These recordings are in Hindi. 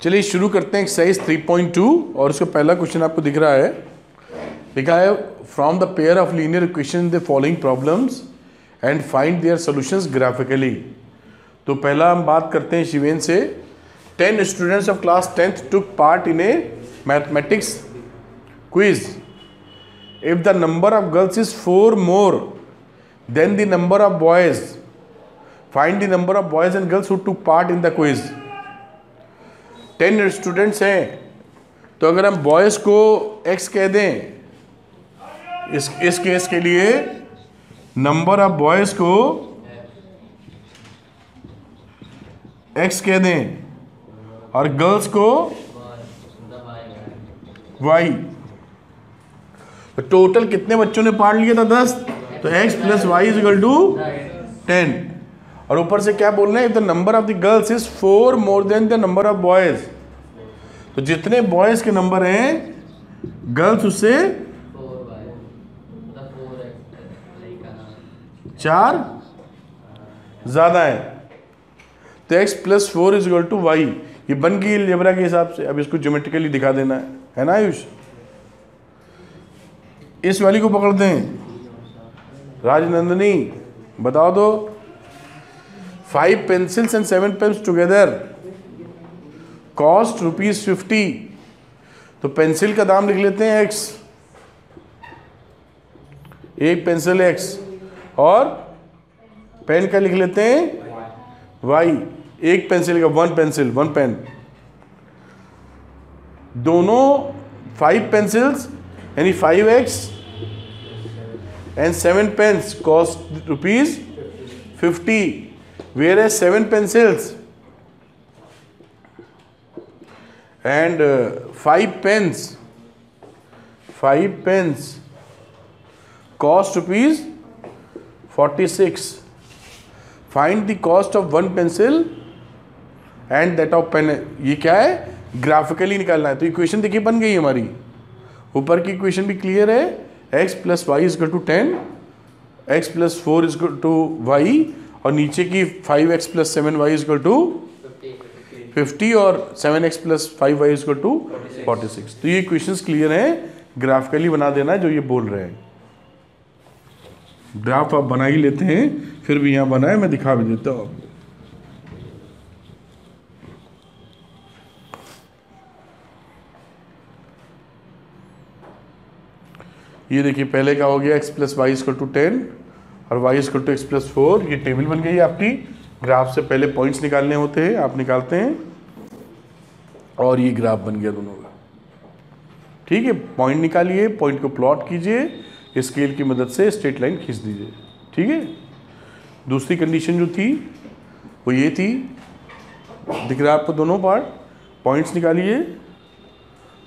चलिए शुरू करते हैं एक्सरसाइज 3.2 और उसका पहला क्वेश्चन आपको दिख रहा है, लिखा है from the pair of linear equation the following problems and find their solutions graphically. तो पहला हम बात करते हैं शिवेन से। 10 students of class 10th took part in a mathematics quiz. If the number of girls is 4 more than the number of boys, find the number of boys and girls who took part in the quiz. 10 students हैं, तो अगर हम बॉयज़ को x कह दें, इस केस के लिए नंबर ऑफ बॉयज़ को x कह दें और गर्ल्स को y। तो टोटल कितने बच्चों ने पार्ट लिया था? 10। तो x plus y is equal to 10। और ऊपर से क्या बोल रहे हैं? The number of the girls is 4 more than the number of boys. तो जितने बॉयज के नंबर हैं गर्ल्स उससे 4 ज्यादा है। तो x plus 4 is equal to y. ये बन गई अलजेब्रा के हिसाब से। अब इसको ज्योमेट्रिकली दिखा देना है ना आयुष? इस वाली को पकड़ते हैं। राजनंदिनी बताओ दो। 5 pencils and 7 pens together cost ₹50। तो पेंसिल का दाम लिख लेते हैं x, एक पेंसिल x, और पेन का लिख लेते हैं y, एक पेंसिल का 1 पेंसिल 1 पेन। दोनों 5 पेंसिल्स यानी 5x and 7 pens cost ₹50, whereas 7 pencils and 5 pens cost ₹46. Find the cost of 1 pencil and that of pen। ये क्या है? ग्राफिकली निकालना है। तो इक्वेशन देखिए बन गई हमारी। ऊपर की इक्वेशन भी क्लियर है। x plus y is equal to 10, x plus 4 is equal to y, और नीचे की 5x plus 7y is equal to 50 और 7x plus 5y is equal to 46। तो ये इक्वेशंस क्लियर हैं, ग्राफिकली बना देना है जो ये बोल रहे हैं। ग्राफ आप बना ही लेते हैं, फिर भी यहाँ बना है, मैं दिखा भी देता हूँ आपको। ये देखिए पहले का हो गया x plus y is equal to 10 और y is equal to x plus 4। ये टेबल बन गई आपकी। ग्राफ से पहले पॉइंट्स निकालने होते हैं, आप निकालते हैं, और ये ग्राफ बन गया दोनों का। ठीक है, पॉइंट निकालिए, पॉइंट को प्लॉट कीजिए, स्केल की मदद से स्ट्रेट लाइन खींच दीजिए। ठीक है। दूसरी कंडीशन जो थी वो ये थी, दिख रहा है आपको दोनों पार्ट। पॉइंट्स निकालिए,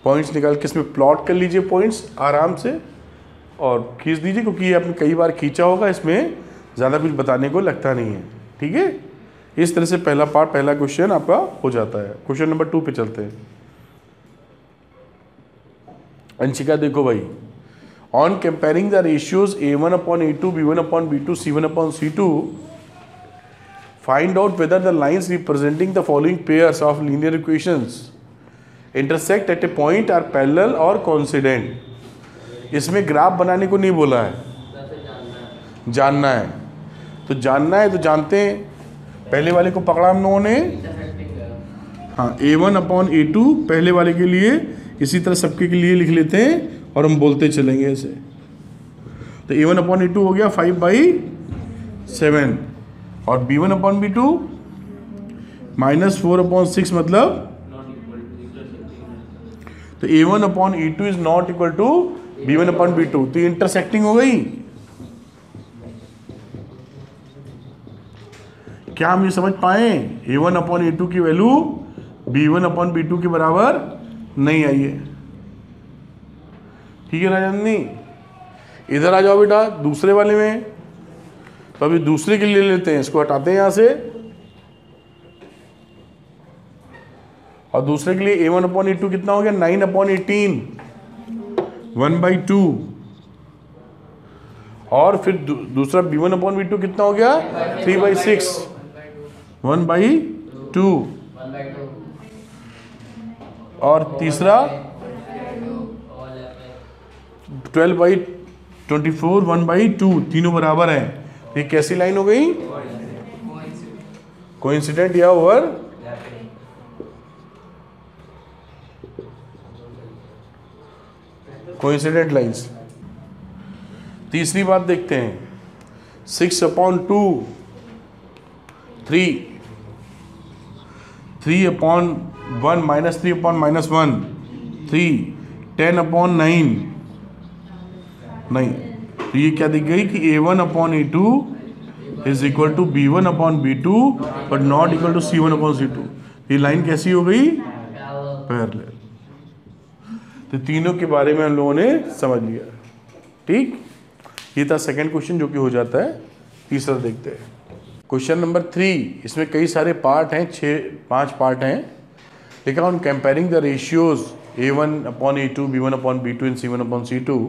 पॉइंट्स निकाल के इसमें प्लॉट कर लीजिए पॉइंट्स आराम से और खींच दीजिए, क्योंकि ये आपने कई बार खींचा होगा, इसमें ज़्यादा कुछ बताने को लगता नहीं है। ठीक है, इस तरह से पहला पार्ट, पहला क्वेश्चन आपका हो जाता है। क्वेश्चन नंबर 2 पे चलते हैं। अंशिका देखो भाई, on comparing the ratios A1/A2, B1/B2, C1/C2, find out whether the lines representing the following pairs of linear equations intersect at a point are parallel और कोइंसिडेंट। इसमें ग्राफ बनाने को नहीं बोला है, जानना है। तो जानना है तो जानते हैं। पहले वाले को पकड़ा हम लोगों ने, हाँ, A1/A2 पहले वाले के लिए, इसी तरह सबके के लिए लिख लेते हैं और हम बोलते चलेंगे ऐसे। तो A1/A2 हो गया 5/7 और B1/B2 -4/6, मतलब तो A1/A2 is not equal to B1/B2। तो इंटरसेक्टिंग हो गई। क्या हम ये समझ पाए? A1/A2 की वैल्यू B1/B2 के बराबर नहीं आई है। ठीक है राजनंदिनी, इधर आ जाओ बेटा दूसरे वाले में। तो अभी दूसरे के लिए लेते हैं, इसको हटाते हैं यहां से, और दूसरे के लिए A1/A2 कितना हो गया? 9/18, 1/2। और फिर दूसरा B1/B2 कितना हो गया? 3/6, 1/2। और तीसरा 12/24 1/2, तीनों बराबर हैं। ये कैसी लाइन हो गई? कोइंसिडेंट या ओवर कोइंसिडेंट लाइंस। तीसरी बात देखते हैं, 6/2 3, 3/1 -3/-1 3, 10/9 नहीं, तो ये क्या दिख गई कि A1/A2 is equal to B1/B2 but not equal to C1/C2। ये लाइन कैसी हो गई? पैरेलल। तो तीनों के बारे में हम लोगों ने समझ लिया। ठीक, ये था सेकंड क्वेश्चन जो कि हो जाता है। तीसरा देखते हैं, क्वेश्चन नंबर 3। इसमें कई सारे पार्ट हैं, 5 पार्ट हैं। लिखा on comparing the ratios A1/A2 B1/B2 and C1/C2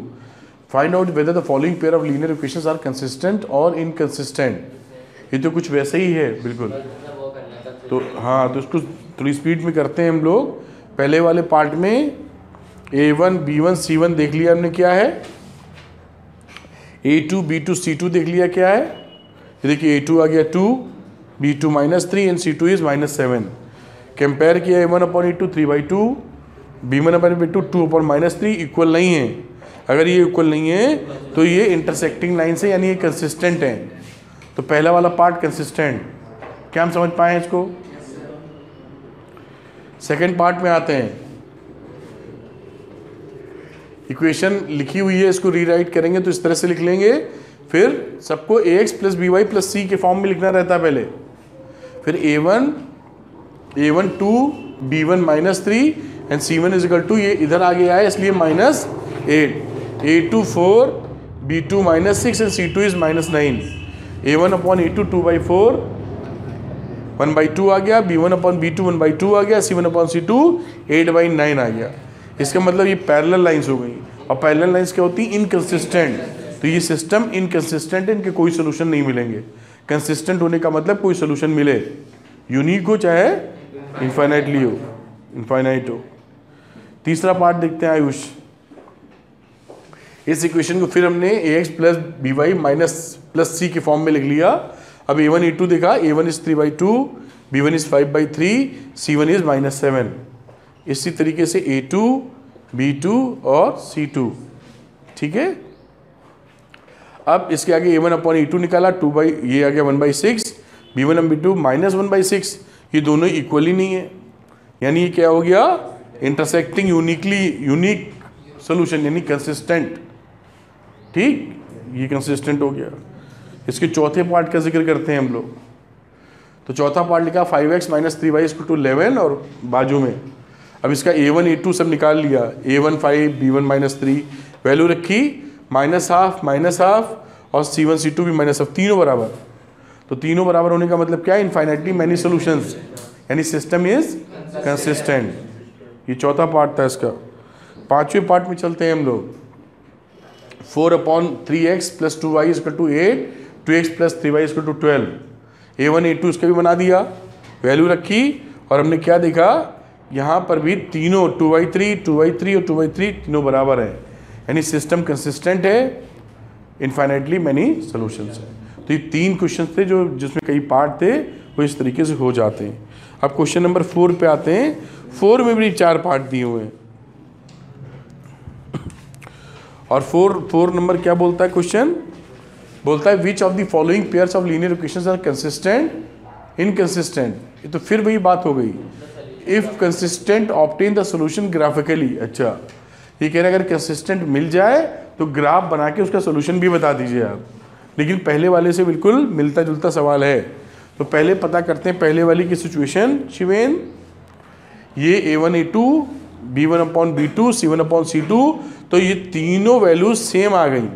find out whether the following pair of linear equations are consistent और इनकंसिस्टेंट। ये तो कुछ वैसे ही है बिल्कुल। तो हाँ, तो इसको थोड़ी स्पीड में करते हैं हम लोग। पहले वाले पार्ट में A1 B1 C1 देख लिया हमने क्या है, A2 B2 C2 देख लिया क्या है। देखिए A2 आ गया 2, B2 -3 and C2 is -7। Compare किया A1/A2 3/2, B1/B2 2/-3, इक्वल नहीं है। अगर ये इक्वल नहीं है तो ये इंटरसेक्टिंग लाइन से, यानी ये कंसिस्टेंट है। तो पहला वाला पार्ट कंसिस्टेंट, क्या हम समझ पाए इसको? सेकंड पार्ट में आते हैं। इक्वेशन लिखी हुई है, इसको रीराइट करेंगे तो इस तरह से लिख लेंगे। फिर सबको ax + by + c के फॉर्म में लिखना रहता है पहले। फिर A1 2 B1 -3 and C1 is equal to, ये इधर आगे आया इसलिए -8, A2 4 B2 -6 and C2 is -9। A1/A2 2/4 1/2 आ गया, B1/B2 1/2 आ गया, C1/C2 8/9 आ गया। इसका मतलब ये पैरेलल लाइंस हो गई। और पैरेलल लाइंस क्या होती हैं? इनकंसिस्टेंट। तो ये सिस्टम इनकंसिस्टेंट है, इनके कोई सोल्यूशन नहीं मिलेंगे। कंसिस्टेंट होने का मतलब कोई सोल्यूशन मिले, यूनिक हो चाहे इनफाइनाइट हो। तीसरा पार्ट देखते हैं आयुष। इस इक्वेशन को फिर हमने ax + by - c के फॉर्म में लिख लिया। अब A1 A2 देखा, A1 is 3/2, B1 is 5/3, C1 is -7। इसी तरीके से A2 B2 और C2। ठीक है, अब इसके आगे A1/A2 निकाला, ये आ गया 1/6, B1/B2 -1/6। ये दोनों इक्वल ही नहीं है, यानी ये क्या हो गया? इंटरसेक्टिंग यूनिक सोल्यूशन, यानी कंसिस्टेंट। ठीक, ये कंसिस्टेंट हो गया। इसके चौथे पार्ट का जिक्र करते हैं हम लोग। तो चौथा पार्ट लिखा 5x - 3y = 11 और बाजू में। अब इसका A1 A2 सब निकाल लिया। A1 5 B1 -3, वैल्यू रखी -½ और C1 C2 भी -½ तीनों बराबर। तो तीनों बराबर होने का मतलब क्या है? इनफाइनाइटली मैनी सॉल्यूशंस, यानी सिस्टम इज कंसिस्टेंट। ये चौथा पार्ट था इसका। पांचवें पार्ट में चलते हैं हम लोग। 4/3x + 2y = 8, 2x + 3y = 12। A1 A2 इसका भी बना दिया, वैल्यू रखी, और हमने क्या देखा? यहाँ पर भी तीनों 2/3 2/3 और 2/3 तीनों बराबर है, यानी सिस्टम कंसिस्टेंट है, इनफाइनाइटली मैनी सॉल्यूशंस है। तो ये 3 क्वेश्चन थे जो जिसमें कई पार्ट थे, वो इस तरीके से हो जाते हैं। अब क्वेश्चन नंबर 4 पे आते हैं। 4 में भी 4 पार्ट दिए हुए हैं। और 4 नंबर क्या बोलता है क्वेश्चन? बोलता है which of the following pairs of linear equations are consistent inconsistent. ये तो फिर वही बात हो गई। If consistent obtain the solution graphically. अच्छा, ये कह रहे हैं अगर कंसिस्टेंट मिल जाए तो ग्राफ बना के उसका सोल्यूशन भी बता दीजिए आप। लेकिन पहले वाले से बिल्कुल मिलता जुलता सवाल है। तो पहले पता करते हैं पहले वाली की सिचुएशन। शिवेन, ये A1 A2 B1/B2 C1/C2, तो ये तीनों वैल्यूज सेम आ गई,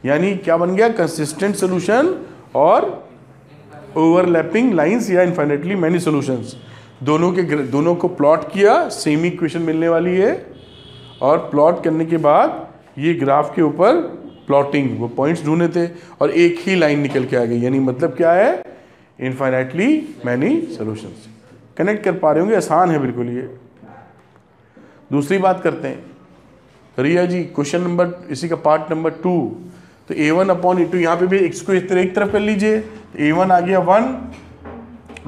यानी क्या बन गया? कंसिस्टेंट सोल्यूशन और ओवरलैपिंग लाइंस या इनफाइनाइटली मैनी सॉल्यूशंस। दोनों को प्लॉट किया, सेम इक्वेशन मिलने वाली है। और प्लॉट करने के बाद ये ग्राफ के ऊपर प्लॉटिंग, वो पॉइंट्स ढूंढे थे और एक ही लाइन निकल के आ गई। यानी मतलब क्या है? Infinitely many solutions. कनेक्ट कर पा रहे होंगे, आसान है बिल्कुल ये। दूसरी बात करते हैं, रिया जी क्वेश्चन नंबर इसी का पार्ट नंबर 2। तो a1 अपॉन a2, यहाँ पे भी इसको इस तरह एक तरफ कर लीजिए। a1 आ गया 1,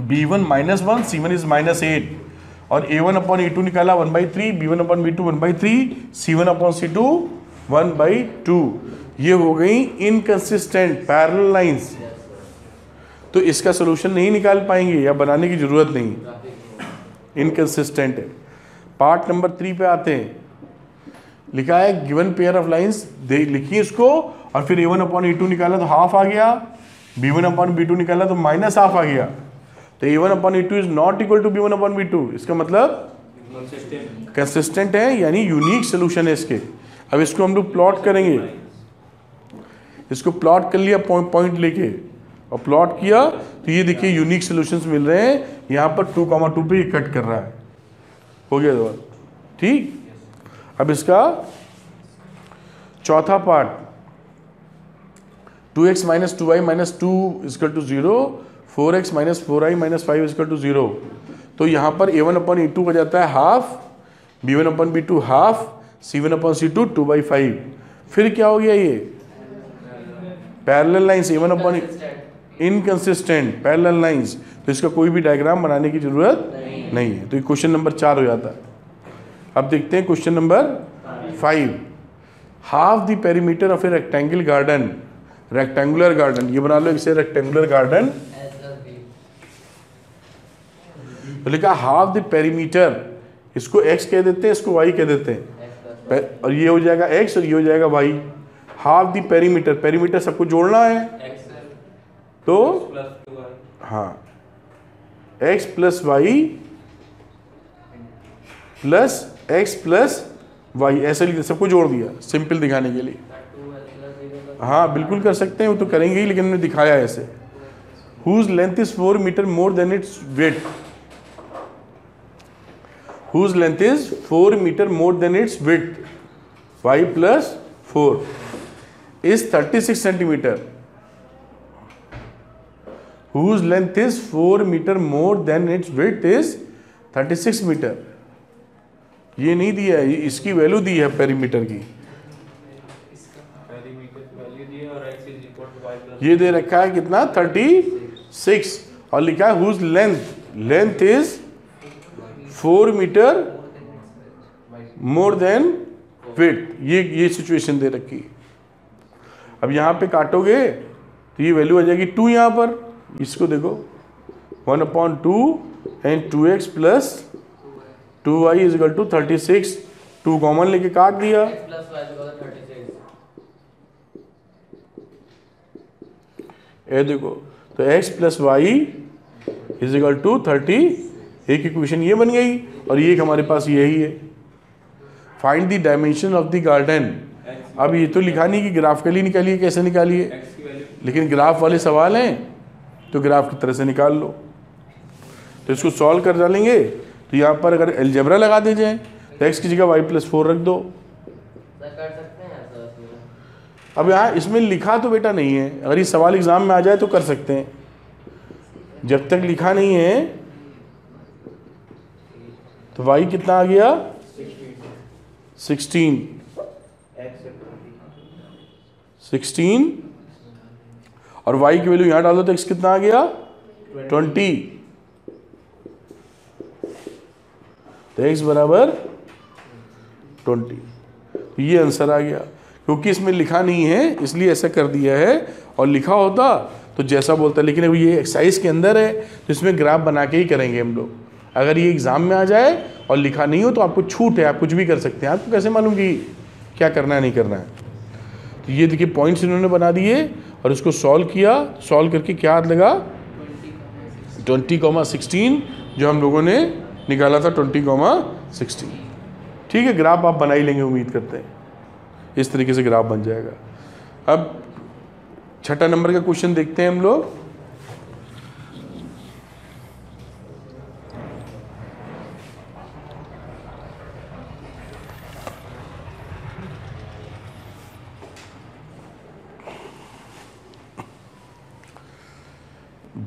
b1 -1, c1 इज -8 और a1 अपॉन a2 निकाला 1/3, b1 upon b2 1/3, c1 upon c2 1/2। ये हो गई इनकंसिस्टेंट पैरेलल लाइंस। तो इसका सोल्यूशन नहीं निकाल पाएंगे या बनाने की जरूरत नहीं, इनकंसिस्टेंट है। पार्ट नंबर 3 पे आते हैं। लिखा है गिवन पेयर ऑफ लाइंस, लिखिए इसको और फिर a1 अपॉन a2 निकाला तो हाफ आ गया, b1 अपॉन b2 निकाला तो -हाफ आ गया। तो a1 upon a2 is not equal to b1 upon b2, इसका मतलब कंसिस्टेंट है, यानी यूनिक सोल्यूशन है इसके। अब इसको हम लोग प्लॉट करेंगे, इसको प्लॉट कर लिया पॉइंट लेके और प्लॉट किया तो ये देखिए यूनिक सॉल्यूशंस मिल रहे हैं। यहाँ पर 2,2 पे कट कर रहा है, हो गया दो, ठीक। अब इसका चौथा part, 2x - 2y - 2 = 0, 4x - 4y - 5 = 0। तो यहाँ पर a1 अपॉन a2 हो जाता है half, b1 upon b2 half, c1 upon c2 2/5। फिर क्या हो गया, ये parallel lines, a1 upon inconsistent parallel lines. तो इसका कोई भी डायग्राम बनाने की जरूरत नहीं है। तो ये क्वेश्चन नंबर 4 हो जाता है। अब देखते हैं question number 5। Half the perimeter of a rectangle garden, rectangular garden, ये बना लो इसे रेक्टेंगुलर गार्डन। तो लिखा हाफ द पेरीमीटर, इसको x कह देते हैं, इसको y कह देते हैं, और ये हो जाएगा x और ये हो जाएगा y। Half the perimeter, perimeter सबको जोड़ना है तो हाँ x + y + x + y, ऐसे लिख सबको जोड़ दिया सिंपल दिखाने के लिए। हाँ बिल्कुल कर सकते हैं, वो तो करेंगे ही, लेकिन मैंने दिखाया ऐसे। Whose length is 4 metre more than its width, whose length is 4 metre more than its width, y + 4 is 36 centimetre. Whose length is 4 metre more than its width is 36 metre. ये नहीं दिया है, इसकी वैल्यू दी है पेरीमीटर की, ये दे रखा है कितना 36 और लिखा है whose length is 4 metre more than width। ये सिचुएशन दे रखी। अब यहाँ पे काटोगे तो ये वैल्यू आ जाएगी 2। यहाँ पर इसको देखो 1/2 एंड 2x + 2y = 36, 2 कॉमन लेके काट दिया, ये देखो तो x + y = 30। एक इक्वेशन ये बन गई और ये हमारे पास यही है। Find the dimension of the garden. अब ये तो लिखा नहीं कि ग्राफिकली निकालिए, कैसे निकालिए, लेकिन ग्राफ वाले सवाल हैं तो ग्राफ की तरह से निकाल लो। तो इसको सॉल्व कर डालेंगे तो यहाँ पर अगर अलजेब्रा लगा दे जाए तो x की जगह y + 4 रख दो। अब यहाँ इसमें लिखा तो बेटा नहीं है, अगर ये सवाल एग्जाम में आ जाए तो कर सकते हैं, जब तक लिखा नहीं है। तो y कितना आ गया 16 और y की वैल्यू यहाँ डाल दो तो x कितना आ गया 20। तो x बराबर 20। तो ये आंसर आ गया, क्योंकि इसमें लिखा नहीं है इसलिए ऐसा कर दिया है, और लिखा होता तो जैसा बोलता। लेकिन अभी ये एक्सरसाइज के अंदर है तो इसमें ग्राफ बना के ही करेंगे हम लोग। अगर ये एग्जाम में आ जाए और लिखा नहीं हो तो आपको छूट है, आप कुछ भी कर सकते हैं। आपको कैसे मालूम कि क्या करना है नहीं करना है। तो ये देखिए पॉइंट्स इन्होंने बना दिए और इसको सॉल्व किया, सॉल्व करके क्या लगा 20,16 जो हम लोगों ने निकाला था 20,16। ठीक है, ग्राफ आप बना ही लेंगे उम्मीद करते हैं, इस तरीके से ग्राफ बन जाएगा। अब 6 नंबर का क्वेश्चन देखते हैं हम लोग।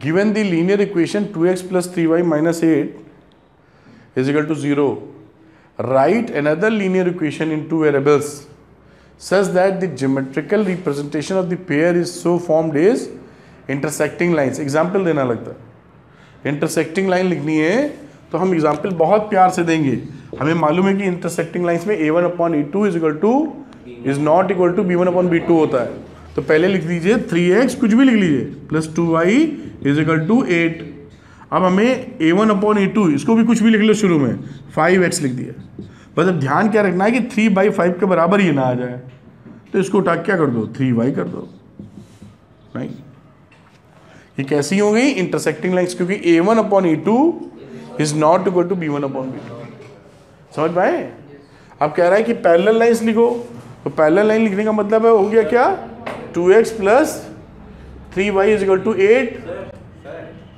Given the linear equation 2x + 3y - 8 = 0, right another linear equation in two variables such that the geometrical representation of the pair is so formed is intersecting lines. Example देना लगता है, इंटरसेक्टिंग लाइन लिखनी है तो हम एग्जाम्पल बहुत प्यार से देंगे. हमें मालूम है कि इंटरसेक्टिंग लाइन्स में a1/e2 is not equal to b1/b2 होता है. तो पहले लिख दीजिए 3x कुछ भी लिख लीजिए plus 2y is equal to 8. अब हमें a1/e2 इसको भी कुछ भी लिख लो, शुरू में 5x लिख दिया. बस अब ध्यान क्या रखना है कि 3/5 के बराबर ही ना आ जाए, तो इसको उठा क्या कर दो 3y कर दो. नहीं, ये कैसी हो गई इंटरसेक्टिंग लाइन्स, क्योंकि a1/e2 is not equal to b1/b2. समझ पाए? अब कह रहा है कि पैरेलल लाइन्स लिखो, तो पैरेलल लाइन लिखने का मतलब है हो गया क्या 2x plus 3y is equal to 8.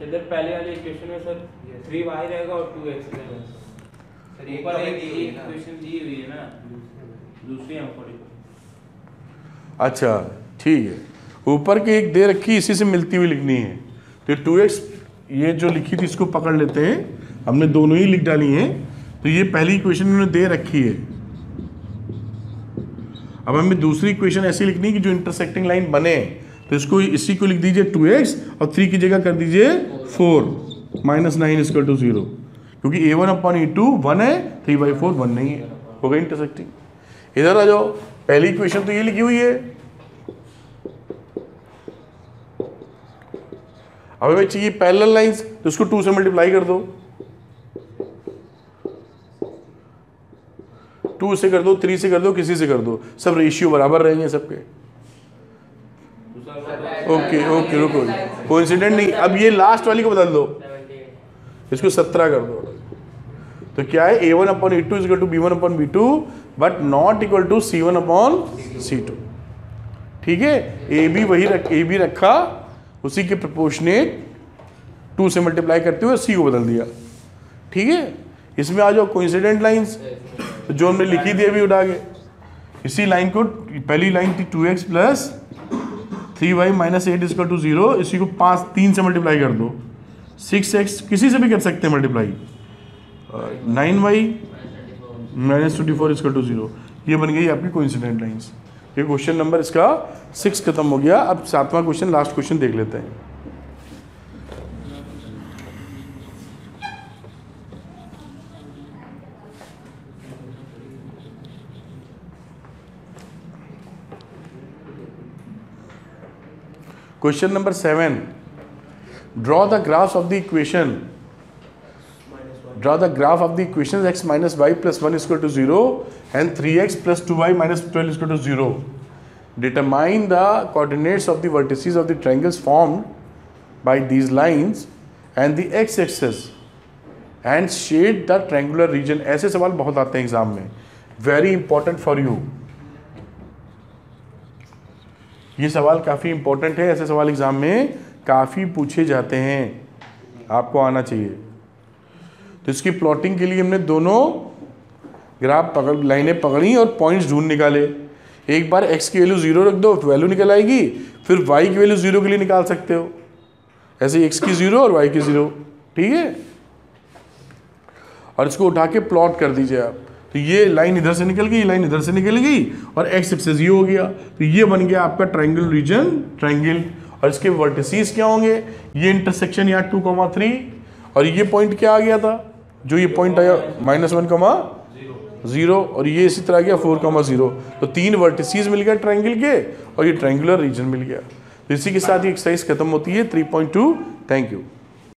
इधर पहले वाली इक्वेशन में सर 3y रहेगा और 2x रहेगा. ऊपर एक इक्वेशन दी हुई है ना, दूसरी हमको. अच्छा ठीक है, ऊपर की एक दे रखी, इसी से मिलती हुई लिखनी है. तो 2x ये जो लिखी थी इसको पकड़ लेते हैं, हमने दोनों ही लिख डाली हैं. तो ये पहली इक्वेशन उन्होंने दे रखी है. अब हमें दूसरी इक्वेशन ऐसी लिखनी है कि जो इंटरसेक्टिंग लाइन बने, तो इसको इसी को लिख दीजिए 2x और 3 की जगह कर दीजिए 4 -9 इक्वल टू 0, क्योंकि a1/e2 1 है, 3/4 1 नहीं है, हो गई इंटरसेक्टिंग. इधर आ जाओ, पहली इक्वेशन तो ये लिखी हुई है. अब हमें चाहिए पैरेलल लाइंस, तो उसको 2 से मल्टीप्लाई कर दो, 2 से कर दो, 3 से कर दो, किसी से कर दो, सब रेशियो बराबर रहेंगे सबके. ओके ओके रुको, कोइंसिडेंट नहीं. अब ये लास्ट वाली को बदल दो, इसको 17 कर दो. तो क्या है a1/e2 is equal to b1/b2 but not equal to c1/c2. ठीक है, a b रखा, उसी के प्रोपोर्शनेट 2 से मल्टीप्लाई करते हुए c को बदल दिया. ठीक है, इसमें आ जाओ कोइंसिडेंट लाइंस, तो जो हमने लिखी थी अभी उठा के, इसी लाइन को, पहली लाइन थी 2x plus 3y minus 8 is equal to 0, इसी को 3 से मल्टीप्लाई कर दो, 6x किसी से भी कर सकते हैं multiply, 9y minus 24 is equal to 0. ये बन गई आपकी कोइंसिडेंट लाइंस. ये क्वेश्चन नंबर इसका 6 खत्म हो गया. अब 7वां क्वेश्चन, लास्ट क्वेश्चन देख लेते हैं. Question number 7. Draw the graphs of the equation. Draw the graph of the equations x minus y plus 1 is equal to 0 and 3x plus 2y minus 12 is equal to 0. Determine the coordinates of the vertices of the triangles formed by these lines and the x-axis and shade the triangular region. ऐसे सवाल बहुत आते हैं एग्जाम में. Very important for you. ये सवाल काफ़ी इंपॉर्टेंट है, ऐसे सवाल एग्जाम में काफ़ी पूछे जाते हैं, आपको आना चाहिए. तो इसकी प्लॉटिंग के लिए हमने दोनों ग्राफ लाइनें पकड़ी और पॉइंट्स ढूंढ निकाले. एक बार x की वैल्यू 0 रख दो, वैल्यू निकल आएगी, फिर y की वैल्यू 0 के लिए निकाल सकते हो. ऐसे x की 0 और y की 0. ठीक है, और इसको उठा के प्लॉट कर दीजिए आप. तो ये लाइन इधर से निकल गई, ये लाइन इधर से निकल गई, और x एक्सिस ये हो गया. तो ये बन गया आपका ट्रायंगल रीजन, ट्रायंगल. और इसके वर्टिसेस क्या होंगे, ये इंटरसेक्शन यहाँ 2,3, और ये पॉइंट क्या आ गया था, जो ये पॉइंट आया -1,0, और ये इसी तरह गया 4,0. तो 3 वर्टिसेस मिल गया ट्रायंगल के, और ये ट्रायंगुलर रीजन मिल गया. तो इसी के साथ ये एक्सरसाइज खत्म होती है 3.2. Thank you.